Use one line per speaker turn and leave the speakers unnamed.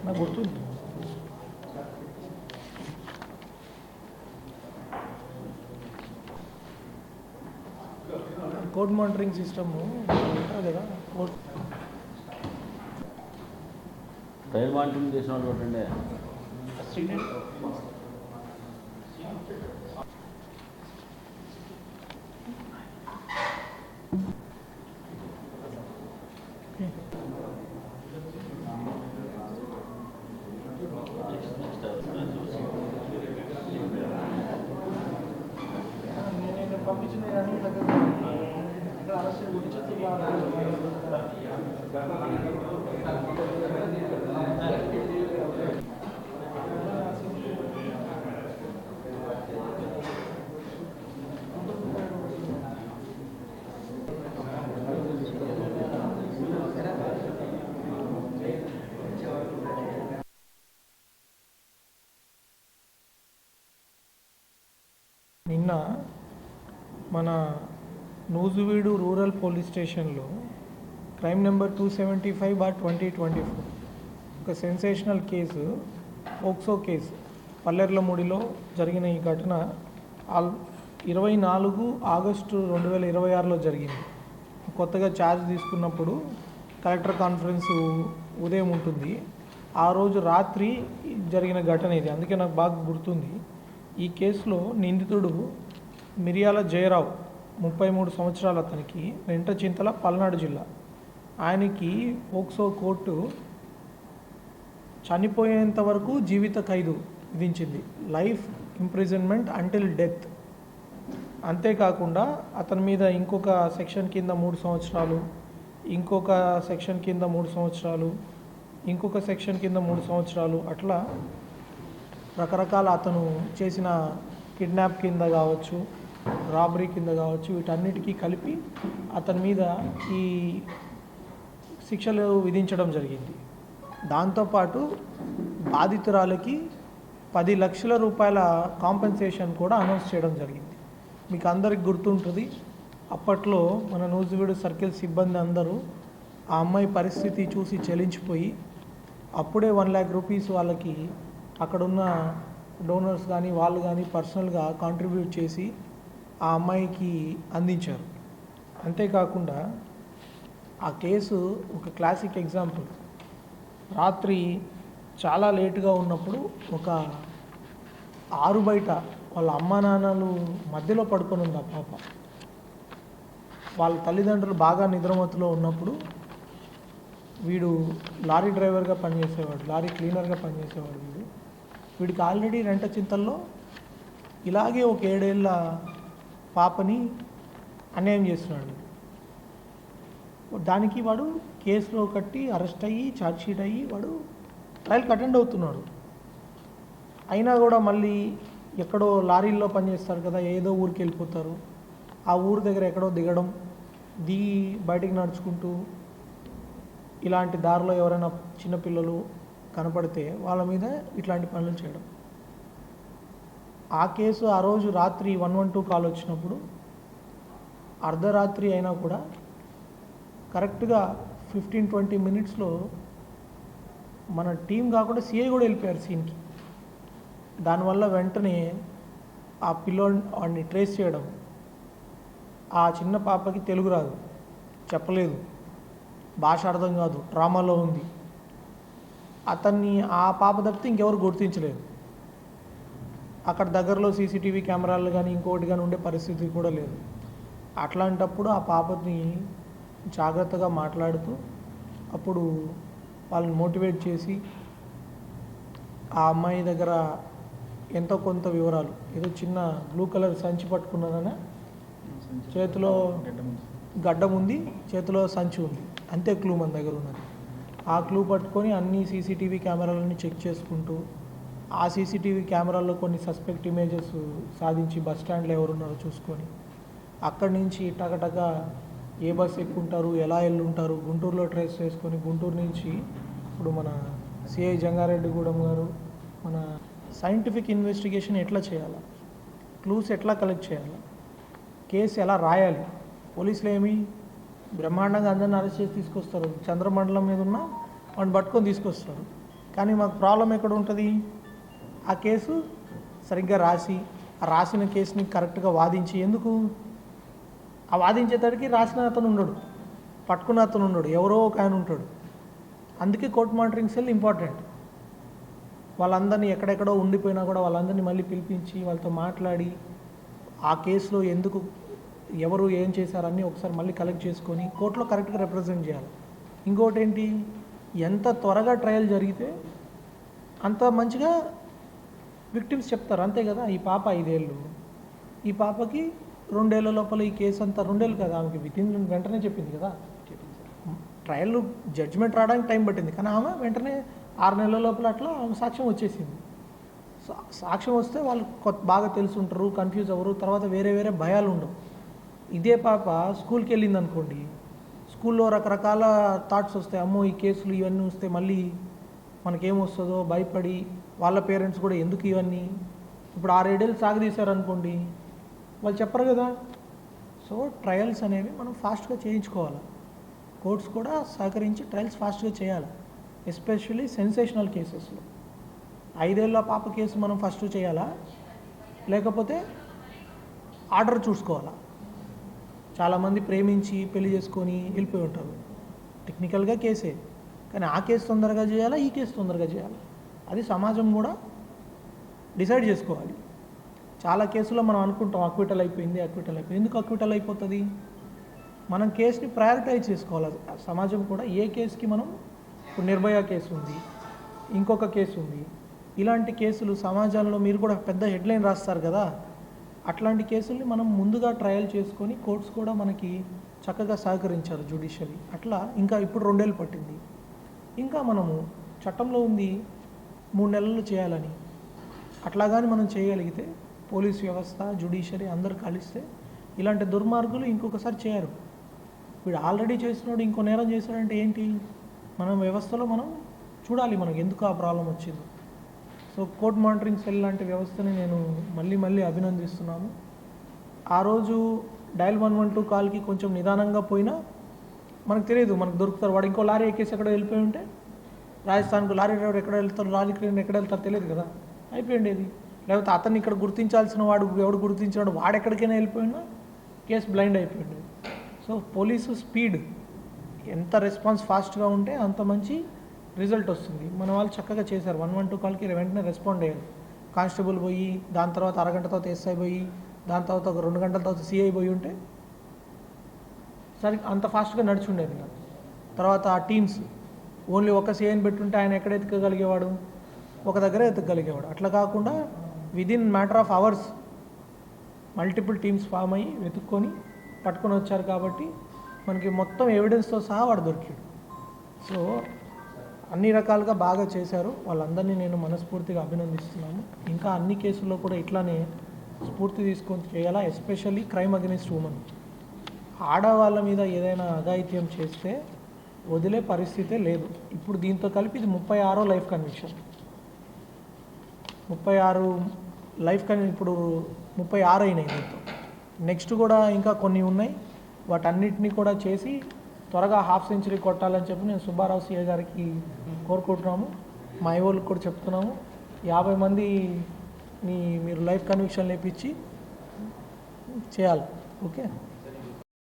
నాకు గుర్తుంది. Code monitoring system ఉంటుంది కదా, కోడ్
ట్రయల్ మానిటరింగ్ చేసిన వాళ్ళు ఒకటండి.
పంపించిన అరెస్ట్ గురించి నిన్న మన నూజువీడు రూరల్ పోలీస్ స్టేషన్లో క్రైమ్ నెంబర్ 275/2024 ఒక సెన్సేషనల్ కేసు, పోక్సో కేసు పల్లెర్లమూడిలో జరిగిన ఈ ఘటన 24 ఆగస్టు 2026లో జరిగింది. కొత్తగా ఛార్జ్ తీసుకున్నప్పుడు కలెక్టర్ కాన్ఫరెన్స్ ఉదయం ఉంటుంది. ఆ రోజు రాత్రి జరిగిన ఘటన ఇది, అందుకే నాకు బాగా గుర్తుంది. ఈ కేసులో నిందితుడు మిరియాల జయరావు, 33 సంవత్సరాలు, అతనికి వెంటచింతల, పల్నాడు జిల్లా. ఆయనకి పోక్సో కోర్టు చనిపోయేంత వరకు జీవిత ఖైదు విధించింది, లైఫ్ ఇంప్రిజన్మెంట్ అంటిల్ డెత్. అంతేకాకుండా అతని మీద ఇంకొక సెక్షన్ కింద 3 సంవత్సరాలు, ఇంకొక సెక్షన్ కింద 3 సంవత్సరాలు, ఇంకొక సెక్షన్ కింద 3 సంవత్సరాలు, అట్లా రకరకాల అతను చేసిన కిడ్నాప్ కింద కావచ్చు, రాబరీ కింద కావచ్చు, వీటన్నిటికీ కలిపి అతని మీద ఈ శిక్షలు విధించడం జరిగింది. దాంతోపాటు బాధితురాలకి 10 లక్షల రూపాయల కాంపెన్సేషన్ కూడా అనౌన్స్ చేయడం జరిగింది. మీకు అందరికి గుర్తుంటుంది, అప్పట్లో మన నూజివీడు సర్కిల్ సిబ్బంది అందరూ ఆ అమ్మాయి పరిస్థితి చూసి చెలించిపోయి అప్పుడే 1 lakh రూపీస్ వాళ్ళకి అక్కడున్న డోనర్స్ కానీ వాళ్ళు కానీ పర్సనల్గా కాంట్రిబ్యూట్ చేసి ఆ అమ్మాయికి అందించారు. అంతేకాకుండా ఆ కేసు ఒక క్లాసిక్ ఎగ్జాంపుల్. రాత్రి చాలా లేటుగా ఉన్నప్పుడు ఒక ఆరు బయట వాళ్ళ అమ్మా నాన్నలు మధ్యలో పడుకొని ఉంది ఆ పాప. వాళ్ళ తల్లిదండ్రులు బాగా నిద్రమత్తులో ఉన్నప్పుడు వీడు లారీ డ్రైవర్గా పనిచేసేవాడు, లారీ క్లీనర్గా పనిచేసేవాడు. వీడికి ఆల్రెడీ రెంటచింతల్లో ఇలాగే ఒక 7 ఏళ్ళ పాపని అన్యాయం చేస్తున్నాడు. దానికి వాడు కేసులో కట్టి అరెస్ట్ అయ్యి ఛార్జ్షీట్ అయ్యి వాడు ట్రయల్కి అటెండ్ అవుతున్నాడు. అయినా కూడా మళ్ళీ ఎక్కడో లారీల్లో పనిచేస్తారు కదా, ఏదో ఊరికి వెళ్ళిపోతారు. ఆ ఊరు దగ్గర ఎక్కడో దిగడం, దిగి బయటికి నడుచుకుంటూ ఇలాంటి దారిలో ఎవరైనా చిన్నపిల్లలు కనపడితే వాళ్ళ మీద ఇట్లాంటి పనులు చేయడం. ఆ కేసు ఆ రోజు రాత్రి 112 కాల్ వచ్చినప్పుడు అర్ధరాత్రి అయినా కూడా కరెక్ట్గా 15-20 మినిట్స్లో మన టీం కాకుండా సిఐ కూడా వెళ్ళిపోయారు సీన్కి. దానివల్ల వెంటనే ఆ వాడిని ట్రేస్ చేయడం. ఆ చిన్న పాపకి తెలుగు రాదు, చెప్పలేదు, భాష అర్థం కాదు, ట్రామాలో ఉంది. అతన్ని ఆ పాప తప్పితే ఇంకెవరు గుర్తించలేదు. అక్కడ దగ్గరలో సీసీటీవీ కెమెరాలు కానీ ఇంకోటి కానీ ఉండే పరిస్థితి కూడా లేదు. అట్లాంటప్పుడు ఆ పాపని జాగ్రత్తగా మాట్లాడుతూ అప్పుడు వాళ్ళని మోటివేట్ చేసి ఆ అమ్మాయి దగ్గర ఎంతో కొంత వివరాలు, ఏదో చిన్న బ్లూ కలర్ సంచి పట్టుకున్నాననే, చేతిలో గడ్డం ఉంది, చేతిలో సంచి ఉంది, అంతే క్లూ మన దగ్గర ఉన్నది. ఆ క్లూ పట్టుకొని అన్ని సీసీటీవీ కెమెరాలన్నీ చెక్ చేసుకుంటూ ఆ సీసీటీవీ కెమెరాల్లో కొన్ని సస్పెక్ట్ ఇమేజెస్ సాధించి బస్ స్టాండ్లో ఎవరున్నారో చూసుకొని అక్కడి నుంచి టకటక ఏ బస్ ఎక్కుంటారు, ఎలా వెళ్ళుంటారు, గుంటూరులో ట్రేస్ చేసుకొని గుంటూరు నుంచి ఇప్పుడు మన సిఐ జంగారెడ్డిగూడెం గారు మన సైంటిఫిక్ ఇన్వెస్టిగేషన్ ఎట్లా చేయాలి, క్లూస్ ఎట్లా కలెక్ట్ చేయాలి, కేసు ఎలా రాయాలి, పోలీసులు ఏమి బ్రహ్మాండంగా అందరిని అరెస్ట్ చేసి తీసుకొస్తారు, చంద్రమండలం మీద ఉన్న వాడిని పట్టుకొని తీసుకొస్తారు. కానీ మాకు ప్రాబ్లం ఎక్కడ ఉంటుంది, ఆ కేసు సరిగ్గా రాసి ఆ రాసిన కేసుని కరెక్ట్గా వాదించి, ఎందుకు ఆ వాదించేటడికి రాసిన అతను ఉండడు, పట్టుకున్న అతను ఉండడు, ఎవరో ఒక ఆయన ఉంటాడు. అందుకే కోర్ట్ మానిటరింగ్ సెల్ ఇంపార్టెంట్. వాళ్ళందరినీ ఎక్కడెక్కడో ఉండిపోయినా కూడా వాళ్ళందరినీ మళ్ళీ పిలిపించి వాళ్ళతో మాట్లాడి ఆ కేసులో ఎందుకు ఎవరు ఏం చేశారని ఒకసారి మళ్ళీ కలెక్ట్ చేసుకొని కోర్టులో కరెక్ట్గా రిప్రజెంట్ చేయాలి. ఇంకోటి ఏంటి, ఎంత త్వరగా ట్రయల్ జరిగితే అంత మంచిగా విక్టిమ్స్ చెప్తారు, అంతే కదా. ఈ పాప 5 ఏళ్ళు, ఈ పాపకి 2 ఏళ్ల లోపల ఈ కేసు అంతా 2 ఏళ్ళు కదా, ఆమెకి వితిన్ వెంటనే చెప్పింది కదా. ట్రయల్ జడ్జిమెంట్ రావడానికి టైం పట్టింది, కానీ ఆమె వెంటనే 6 నెలల లోపల అట్లా ఆమె సాక్ష్యం వచ్చేసింది. సాక్ష్యం వస్తే వాళ్ళు బాగా తెలుసుంటారు, కన్ఫ్యూజ్ అవ్వరు, తర్వాత వేరే వేరే భయాలు ఉండవు. ఇదే పాప స్కూల్కి వెళ్ళింది అనుకోండి, స్కూల్లో రకరకాల థాట్స్ వస్తాయి, అమ్మో ఈ కేసులు ఇవన్నీ వస్తే మళ్ళీ మనకేమొస్తుందో భయపడి, వాళ్ళ పేరెంట్స్ కూడా ఎందుకు ఇవన్నీ, ఇప్పుడు 6-7 ఏళ్ళు సాగదీశారనుకోండి వాళ్ళు చెప్పరు కదా. సో ట్రయల్స్ అనేవి మనం ఫాస్ట్గా చేయించుకోవాలి, కోర్ట్స్ కూడా సహకరించి ట్రయల్స్ ఫాస్ట్గా చేయాలి, ఎస్పెషల్లీ సెన్సేషనల్ కేసెస్లో. 5 ఏళ్ళ పాప కేసు మనం ఫస్ట్ చేయాలా, లేకపోతే ఆర్డర్ చూసుకోవాలా. చాలామంది ప్రేమించి పెళ్లి చేసుకొని వెళ్ళిపోయి ఉంటారు, టెక్నికల్గా కేసే, కానీ ఆ కేసు తొందరగా చేయాలా, ఈ కేసు తొందరగా చేయాలా, అది సమాజం కూడా డిసైడ్ చేసుకోవాలి. చాలా కేసుల్లో మనం అనుకుంటాం అక్విటల్ అయిపోయింది, ఎందుకు అక్విటల్ అయిపోతుంది, మనం కేసుని ప్రయారిటైజ్ చేసుకోవాలి. సమాజం కూడా ఏ కేసుకి మనం, ఇప్పుడు నిర్భయ కేసు ఉంది, ఇంకొక కేసు ఉంది, ఇలాంటి కేసులు సమాజంలో మీరు కూడా పెద్ద హెడ్లైన్ రాస్తారు కదా, అట్లాంటి కేసుల్ని మనం ముందుగా ట్రయల్ చేసుకొని కోర్ట్స్ కూడా మనకి చక్కగా సహకరించారు జ్యుడిషియరీ. అట్లా ఇంకా ఇప్పుడు 2 ఏళ్ళు పట్టింది, ఇంకా మనము చట్టంలో ఉంది 3 నెలలు చేయాలని. అట్లా కానీ మనం చేయగలిగితే పోలీస్ వ్యవస్థ, జ్యుడిషియరీ అందరూ కలిస్తే ఇలాంటి దుర్మార్గులు ఇంకొకసారి చేయరు. వీడు ఆల్రెడీ చేసినాడు ఇంకో నేరం చేశాడంటే ఏంటి, మనం వ్యవస్థలో మనం చూడాలి మనకు ఎందుకు ఆ ప్రాబ్లం వచ్చిందో. సో కోర్ట్ మానిటరింగ్ సెల్ లాంటి వ్యవస్థని నేను మళ్ళీ అభినందిస్తున్నాను. ఆ రోజు డయల్ 112 కాల్కి కొంచెం నిదానంగా పోయినా మనకు తెలియదు, మనకు దొరుకుతారు. వాడు ఇంకో లారీ ఎక్కేసి ఎక్కడ వెళ్ళిపోయి ఉంటే, రాజస్థాన్కు లారీ డ్రైవర్ ఎక్కడ వెళ్తారు, లారీ క్లీనర్ ఎక్కడ వెళ్తారు తెలియదు కదా, అయిపోయిండేది. లేకపోతే అతన్ని ఇక్కడ గుర్తించాల్సిన వాడు ఎవడు గుర్తించాడు, వాడు ఎక్కడికైనా వెళ్ళిపోయినా కేసు బ్లైండ్ అయిపోయింది. సో పోలీసు స్పీడ్, ఎంత రెస్పాన్స్ ఫాస్ట్గా ఉంటే అంత మంచి రిజల్ట్ వస్తుంది. మన వాళ్ళు చక్కగా చేశారు, 112 కాల్కి వెంటనే రెస్పాండ్ అయ్యారు. కానిస్టేబుల్ పోయి, దాని తర్వాత అరగంట తర్వాత ఎస్ఐ పోయి, దాని తర్వాత ఒక 2 గంటల తర్వాత సిఐ పోయి ఉంటే సరే అంత ఫాస్ట్గా నడిచి ఉండేది కాదు. తర్వాత ఆ టీమ్స్ ఓన్లీ ఒక సిఐని పెట్టుంటే ఆయన ఎక్కడ ఎత్తుకగలిగేవాడు, ఒక దగ్గర ఎత్తుకగలిగేవాడు. అట్లా కాకుండా within matter of hours multiple teams form అయ్యి వెతుక్కొని పట్టుకొని వచ్చారు. కాబట్టి మనకి మొత్తం ఎవిడెన్స్తో సహా వాడు దొరికాడు. సో అన్ని రకాలుగా బాగా చేశారు, వాళ్ళందరినీ నేను మనస్ఫూర్తిగా అభినందిస్తున్నాను. ఇంకా అన్ని కేసుల్లో కూడా ఇట్లానే స్ఫూర్తి తీసుకొని చేయాలా, ఎస్పెషల్లీ క్రైమ్ అగెనిస్ట్ ఉమెన్. ఆడవాళ్ళ మీద ఏదైనా అఘాయిత్యం చేస్తే వదిలే పరిస్థితే లేదు. ఇప్పుడు దీంతో కలిపి ఇది 36వ లైఫ్ కన్విక్షన్, 36 లైఫ్ ఇప్పుడు 36 అయినాయి దీంతో. నెక్స్ట్ కూడా ఇంకా కొన్ని ఉన్నాయి, వాటన్నిటినీ కూడా చేసి త్వరగా హాఫ్ సెంచరీ కొట్టాలని చెప్పి నేను సుబ్బారావు సీఏ గారికి కోరుకుంటున్నాము. మా ఐఓళ్ళకి కూడా చెప్తున్నాము, 50 మందిని మీరు లైఫ్ కన్విక్షన్ లేపించి చేయాలి. ఓకే.